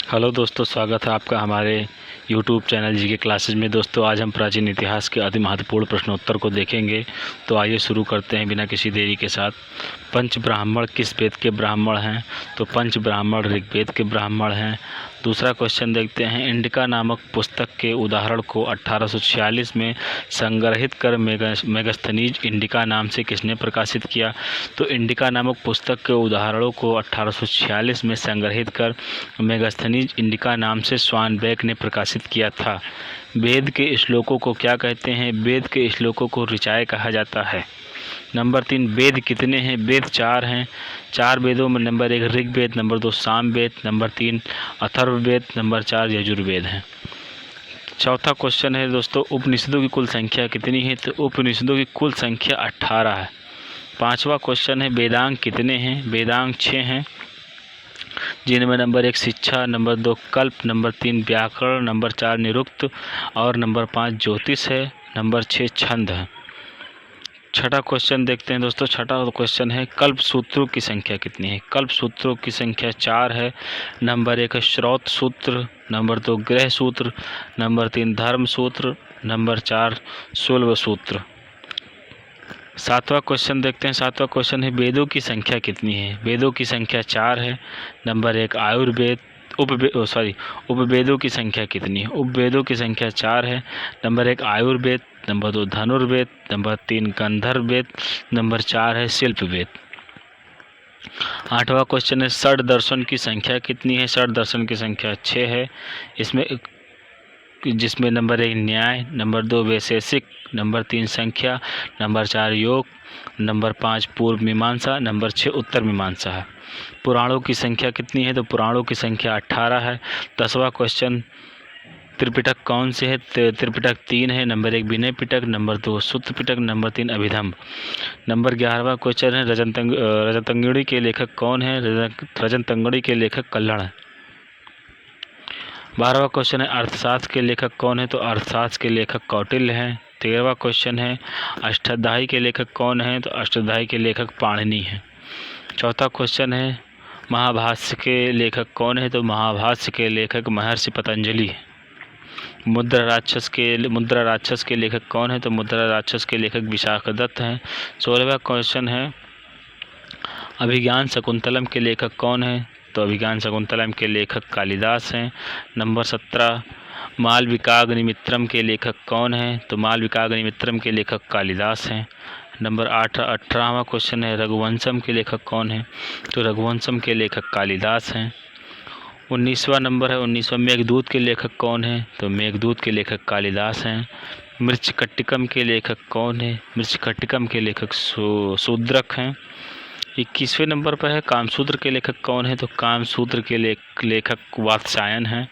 Hello दोस्तों, स्वागत है आपका हमारे यूट्यूब चैनल जी के क्लासेज में। दोस्तों, आज हम प्राचीन इतिहास के अति महत्वपूर्ण प्रश्नोत्तर को देखेंगे। तो आइए शुरू करते हैं बिना किसी देरी के साथ। पंच ब्राह्मण किस वेद के ब्राह्मण हैं? तो पंच ब्राह्मण ऋग्वेद के ब्राह्मण हैं। दूसरा क्वेश्चन देखते हैं, इंडिका नामक पुस्तक के उदाहरण को 1846 में संग्रहित कर मेगास्थनीज इंडिका नाम से किसने प्रकाशित किया? तो इंडिका नामक पुस्तक के उदाहरणों को 1846 में संग्रहित कर मेगास्थनीज इंडिका नाम से स्वानबैक ने प्रकाशित किया था। वेद के श्लोकों को क्या कहते हैं? वेद के श्लोकों को ऋचाएँ कहा जाता है। नंबर 3, वेद कितने हैं? वेद 4 हैं। 4 वेदों में number 1 Rigveda, number 2 Samaveda, number 3 Atharvaveda, number 4 Yajurveda हैं। चौथा क्वेश्चन है दोस्तों, उपनिषदों की कुल संख्या कितनी है? तो उपनिषदों की कुल संख्या 18 है। पांचवा क्वेश्चन है, वेदांग कितने हैं? वेदांग 6 हैं, जिनमें नंबर 1 शिक्षा, नंबर 2 कल्प, नंबर 3 व्याकरण, नंबर 4 निरुक्त और नंबर 5 ज्योतिष है, नंबर 6 छंद है। छठा क्वेश्चन देखते हैं दोस्तों। छठा क्वेश्चन है, कल्प सूत्रों की संख्या कितनी है? कल्प सूत्रों की संख्या 4 है। नंबर 1 है श्रौत सूत्र, नंबर 2 गृह सूत्र, नंबर 3 धर्म सूत्र, नंबर 4 शूल्व सूत्र। सातवां क्वेश्चन देखते हैं। सातवां क्वेश्चन है, वेदों की संख्या कितनी है? वेदों की संख्या 4 है। नंबर 1 आयुर्वेद, उपवेदों की संख्या कितनी है? उपवेदों की संख्या 4 है। Number 1 Ayurveda, number 2 Dhanurveda, number 3 Gandharvaveda, number 4 है शिल्पवेद। आठवां क्वेश्चन है, षड दर्शन की संख्या कितनी है? षड दर्शन की संख्या 6 है। जिसमें नंबर 1 न्याय, नंबर 2 वैशेषिक, नंबर 3 संख्या, नंबर 4 योग, नंबर 5 पूर्व मीमांसा, नंबर 6 उत्तर मीमांसा है। पुराणों की संख्या कितनी है? तो पुराणों की संख्या 18 है। 10वां क्वेश्चन, त्रिपिटक कौन से है? त्रिपिटक 3 है। नंबर 1 विनय पिटक, नंबर 2 सूत्र पिटक, नंबर 3 अभिधम्म। नंबर 11वां क्वेश्चन है, रजतंगिणी के लेखक कौन है? रजतंगिणी के लेखक कल्हड़ है। 12वां क्वेश्चन है, अर्थशास्त्र के लेखक कौन है? तो अर्थशास्त्र के लेखक कौटिल्य हैं। 13वां क्वेश्चन है, अष्टाध्यायी के लेखक कौन है? तो अष्टाध्यायी के लेखक पाणिनि हैं। चौथा क्वेश्चन है, महाभाष्य के लेखक कौन है? तो महाभाष्य के लेखक महर्षि पतंजलि हैं। मुद्रा राक्षस के लेखक कौन है? तो मुद्रा राक्षस के लेखक विशाखदत्त हैं। 16वां क्वेश्चन है, अभिज्ञान शकुंतलम के लेखक कौन है? तो अभिज्ञान शकुंतलम के लेखक कालिदास हैं। नंबर 17, मालविकाग्निमित्रम के लेखक कौन है? तो मालविकाग्निमित्रम के लेखक कालिदास हैं। नंबर 18वां क्वेश्चन है, रघुवंशम के लेखक कौन है? तो रघुवंशम के लेखक कालिदास हैं। 19वां नंबर है, 19वां, मेघदूत के लेखक कौन है? तो मेघदूत के लेखक कालिदास हैं। मृच्छकटिकम के लेखक कौन है? मृच्छकटिकम के लेखक शूद्रक हैं। 21वें नंबर पर है, कामसूत्र के लेखक कौन है? तो कामसूत्र के लेखक वात्स्यायन हैं।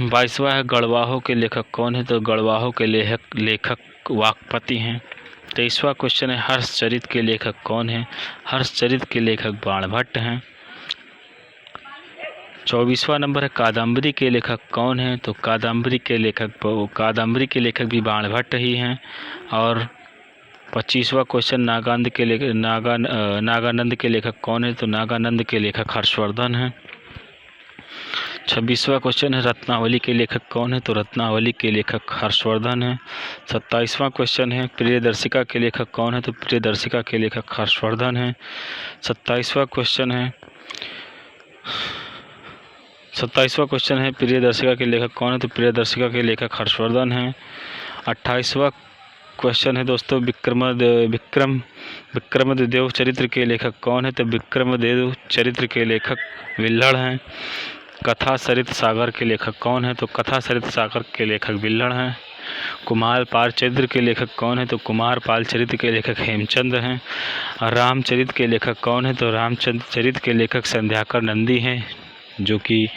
22वां है, गढ़वाहों के लेखक कौन है? तो गढ़वाहों के लेखक वाक्पति हैं। 23वां क्वेश्चन है, हर्षचरित के लेखक कौन है? हर्षचरित के लेखक बाणभट्ट हैं। 24वां नंबर है, कादम्बरी के लेखक कौन है? तो कादम्बरी के लेखक भी बाणभट्ट ही हैं। और 25वां क्वेश्चन, नागानंद के लेखक कौन है? तो नागानंद के लेखक हर्षवर्धन हैं। 26वां क्वेश्चन है, रत्नावली के लेखक कौन है? तो रत्नावली के लेखक हर्षवर्धन हैं। 27वां क्वेश्चन है, प्रियदर्शिका के लेखक कौन है? तो प्रियदर्शिका के लेखक हर्षवर्धन हैं। 27वां क्वेश्चन है, प्रियदर्शिका के लेखक कौन है? तो प्रियदर्शिका के लेखक हर्षवर्धन हैं। 28वां क्वेश्चन है दोस्तों, विक्रमदेव चरित्र के लेखक कौन है? तो विक्रमदेव चरित्र के लेखक विल्हड़ हैं। कथा सरित सागर के लेखक कौन है? तो कथा सरित सागर के लेखक विल्हड़ हैं। कुमारपाल चरित्र के लेखक कौन है? तो कुमारपाल चरित्र के लेखक हेमचंद हैं। रामचरित के लेखक कौन है? तो रामचरित के लेखक संध्याकर नंदी हैं, जो कि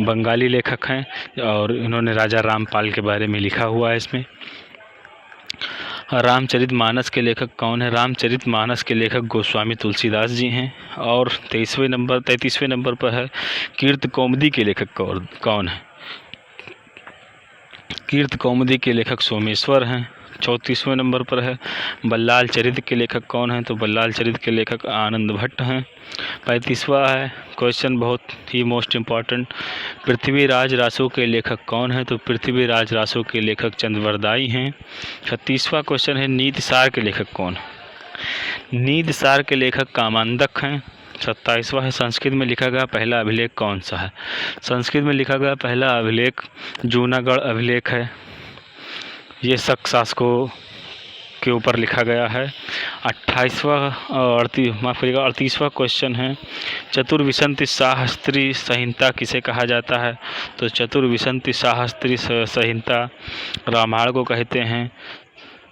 बंगाली लेखक हैं और इन्होंने राजा रामपाल के बारे में लिखा हुआ है इसमें। रामचरितमानस के लेखक कौन है? रामचरितमानस के लेखक गोस्वामी तुलसीदास जी हैं। और 33वें नंबर पर है, कीर्तकौमुदी के लेखक कौन है? कीर्तकौमुदी के लेखक सोमेश्वर हैं। 34वें नंबर पर है बल्लाल चरित के लेखक कौन हैं, तो बल्लाल चरित के लेखक आनंद भट्ट हैं। 35वां है क्वेश्चन बहुत ही मोस्ट इम्पॉर्टेंट, पृथ्वीराज रासो के लेखक कौन हैं, तो पृथ्वीराज रासो के लेखक चंद्रवरदाई हैं। 36वां क्वेश्चन है नीति सार के लेखक कौन है, नीति सार के लेखक कामांदक हैं। 27वां है संस्कृत में लिखा गया पहला अभिलेख कौन सा है, संस्कृत में लिखा गया पहला अभिलेख जूनागढ़ अभिलेख है, ये शक शासकों के ऊपर लिखा गया है। 38वां क्वेश्चन है चतुर्विंशति शास्त्री संहिता किसे कहा जाता है, तो चतुर्विंशति शास्त्री संहिता रामायण को कहते हैं,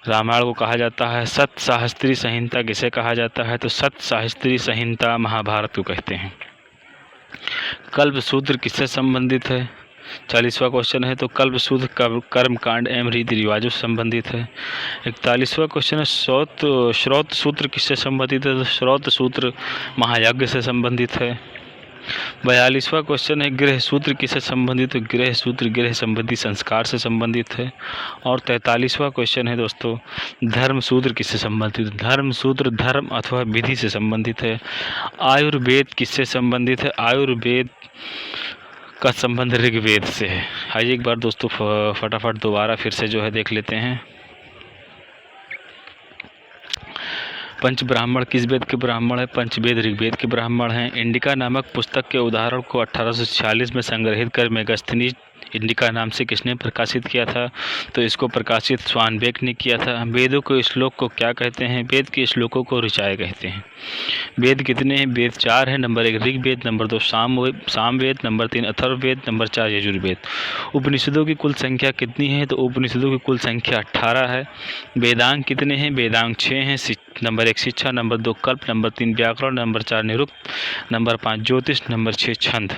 रामायण को कहा जाता है। सत शास्त्री संहिता किसे कहा जाता है, तो सत शास्त्री संहिता महाभारत को कहते हैं। कल्पसूत्र किससे संबंधित है, 40वां क्वेश्चन है तो कल्पसूत्र कर्मकांड एवं रीति रिवाजों से संबंधित है। 41वां क्वेश्चन है श्रौत सूत्र किससे संबंधित है, तो श्रौत सूत्र महायज्ञ से संबंधित है। 42वां क्वेश्चन है गृह सूत्र किससे संबंधित है, गृह सूत्र गृह संबंधी संस्कार से संबंधित है। और 43वां क्वेश्चन है दोस्तों धर्म सूत्र किससे संबंधित है, धर्म सूत्र धर्म अथवा विधि से संबंधित है। आयुर्वेद किससे संबंधित है, आयुर्वेद का संबंध ऋग्वेद से है। आइए एक बार दोस्तों फटाफट दोबारा फिर से जो है देख लेते हैं। पंच ब्राह्मण किस वेद के ब्राह्मण है, पंचवेद ऋग्वेद के ब्राह्मण हैं। इंडिका नामक पुस्तक के उदाहरण को 1846 में संग्रहित कर मेगास्थनीज इंडिका नाम से किसने प्रकाशित किया था, तो इसको प्रकाशित स्वानबेक ने किया था। वेदों के श्लोक को क्या कहते हैं, वेद के श्लोकों को ऋचाएँ कहते हैं। वेद कितने हैं, वेद 4 हैं, number 1 Rigveda, number 2 Samaveda, number 3 Atharvaveda, number 4 Yajurveda. उपनिषदों की कुल संख्या कितनी है, तो उपनिषदों की कुल संख्या 18 है। वेदांग कितने हैं, वेदांग 6 हैं, नंबर 1 शिक्षा, नंबर 2 कल्प, नंबर 3 व्याकरण, नंबर 4 निरुक्त, नंबर 5 ज्योतिष, नंबर 6 छंद।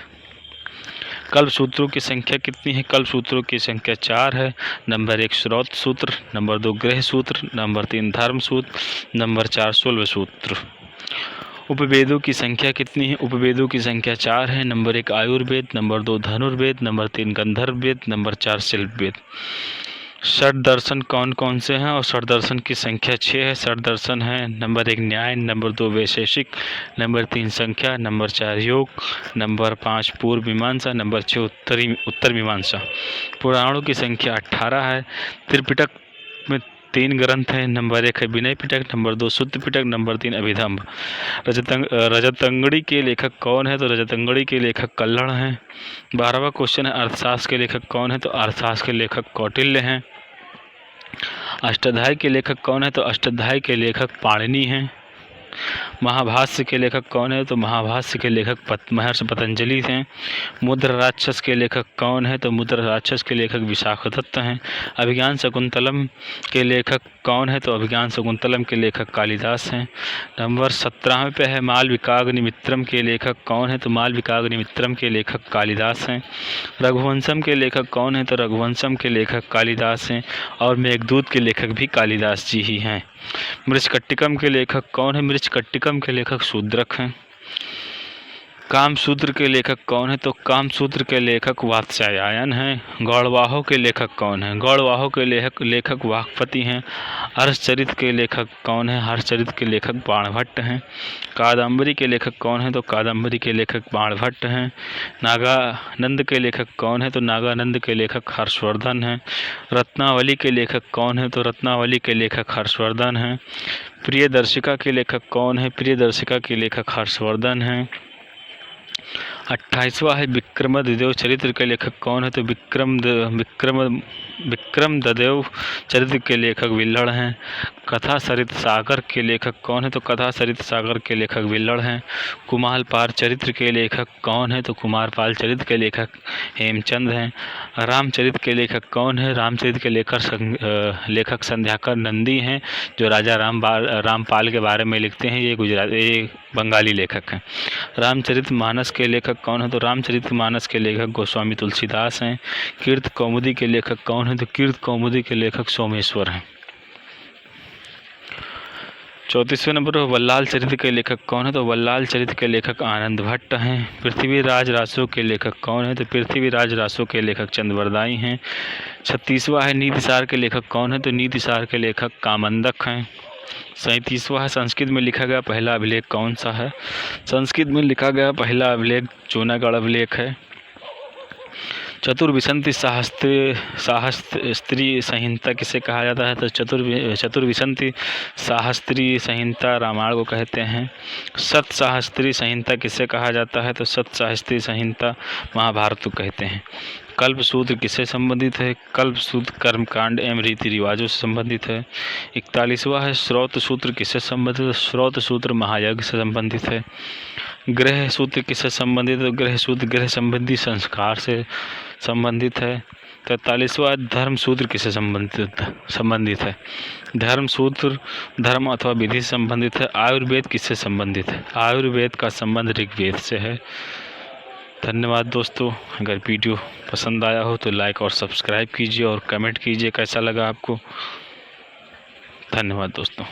कल्प सूत्रों की संख्या कितनी है, कल्प सूत्रों की संख्या 4 है, नंबर 1 श्रौत सूत्र, नंबर 2 गृह सूत्र, नंबर 3 धर्म सूत्र, नंबर 4 शूल्व सूत्र। उपवेदों की संख्या कितनी है, उपवेदों की संख्या 4 है, number 1 Ayurveda, number 2 Dhanurveda, number 3 गंधर्व वेद, नंबर 4 शिल्पवेद। षट दर्शन कौन कौन से हैं, और षट दर्शन की संख्या 6 है। षट दर्शन है नंबर 1 न्याय, नंबर 2 वैशेषिक, नंबर 3 संख्या, नंबर 4 योग, नंबर 5 पूर्व मीमांसा, नंबर 6 उत्तर मीमांसा। पुराणों की संख्या 18 है। त्रिपिटक में 3 ग्रंथ हैं, नंबर 1 है विनय पिटक, नंबर 2 शुद्ध पिटक, नंबर 3 अभिधम्ब। रजतंगड़ी के लेखक कौन है, तो रजतंगड़ी के लेखक कल्हड़ हैं। 12वां क्वेश्चन है अर्थशास्त्र के लेखक कौन है, तो अर्थशास्त्र के लेखक कौटिल्य हैं। अष्टाध्यायी के लेखक कौन है, तो अष्टाध्यायी के लेखक पाणिनि हैं। महाभाष्य के लेखक कौन है, तो महाभाष्य के लेखक महर्षि पतंजलि हैं। मुद्रा राक्षस के लेखक कौन है, तो मुद्रा राक्षस के लेखक विशाखदत्त हैं। अभिज्ञान शकुंतलम के लेखक कौन है, तो अभिज्ञान शकुंतलम के लेखक कालिदास हैं। नंबर 17वें पे है मालविकाग्निमित्रम के लेखक कौन है, तो मालविकाग्निमित्रम के लेखक कालिदास हैं। रघुवंशम के लेखक कौन है, तो रघुवंशम के लेखक कालिदास हैं। और मेघदूत के लेखक भी कालिदास जी ही हैं। मृच्छकटिकम के लेखक कौन है, मृच्छकटिकम के लेखक शूद्रक हैं। कामसूत्र के लेखक कौन है, तो कामसूत्र के लेखक वात्स्यायन हैं। गौड़वाहों के लेखक कौन है, गौड़वाहों के लेखक वाक्पति हैं। हर्षचरित के लेखक कौन है, हर्षचरित के लेखक बाणभट्ट हैं। कादम्बरी के लेखक कौन है, तो कादम्बरी के लेखक बाणभट्ट हैं। नागानंद के लेखक कौन है, तो नागानंद के लेखक हर्षवर्धन हैं। रत्नावली के लेखक कौन है, तो रत्नावली के लेखक हर्षवर्धन हैं। प्रियदर्शिका के लेखक कौन है, प्रियदर्शिका के लेखक हर्षवर्धन हैं। 28वां है विक्रमदेव चरित्र के लेखक कौन है, तो विक्रमदेव चरित्र के लेखक विल्हड़ हैं। कथा सरित सागर के लेखक कौन है, तो कथा सरित सागर के लेखक विल्हड़ हैं। कुमारपाल चरित्र के लेखक कौन है, तो कुमारपाल चरित्र के लेखक हेमचंद हैं। रामचरित के लेखक कौन है, रामचरित के लेखक संध्याकर नंदी हैं, जो राजा रामपाल के बारे में लिखते हैं। ये बंगाली लेखक हैं। रामचरित मानस के लेखक कौन है, तो रामचरित मानस के लेखक गोस्वामी तुलसीदास हैं। कीर्त कौमुदी के लेखक कौन है, तो कीर्त कौमुदी के लेखक सोमेश्वर हैं। 34वें नंबर पर वल्लाल चरित्र के लेखक कौन है? तो वल्लाल चरित्र के लेखक आनंद भट्ट हैं। पृथ्वीराज रासो के लेखक कौन है? तो पृथ्वीराज रासो के लेखक चंद्रवरदाई हैं। 36वां है नीतिसार के लेखक कौन है? तो नीतिसार के लेखक कामंदक हैं। 37वां है संस्कृत में लिखा गया पहला अभिलेख कौन सा है? संस्कृत में लिखा गया पहला अभिलेख जूनागढ़ अभिलेख है। चतुर्विंशति शास्त्री संहिता किसे कहा जाता है? तो चतुर्विंशति शास्त्री संहिता रामायण को कहते हैं। शतशास्त्री संहिता किसे कहा जाता है? तो शतशास्त्री संहिता महाभारत को कहते हैं। कल्पसूत्र किससे संबंधित है? कल्पसूत्र कर्मकांड एवं रीति रिवाजों से संबंधित है। 41वां है श्रौत सूत्र किससे संबंधित है? श्रौत सूत्र महायज्ञ से संबंधित है। गृह सूत्र किससे संबंधित है? गृह सूत्र गृह संबंधी संस्कार से संबंधित है। 43वां धर्म सूत्र किससे संबंधित है? धर्म सूत्र धर्म अथवा विधि से संबंधित है। आयुर्वेद किससे संबंधित है? आयुर्वेद का संबंध ऋग्वेद से है। धन्यवाद दोस्तों। अगर वीडियो पसंद आया हो तो लाइक और सब्सक्राइब कीजिए और कमेंट कीजिए कैसा लगा आपको। धन्यवाद दोस्तों।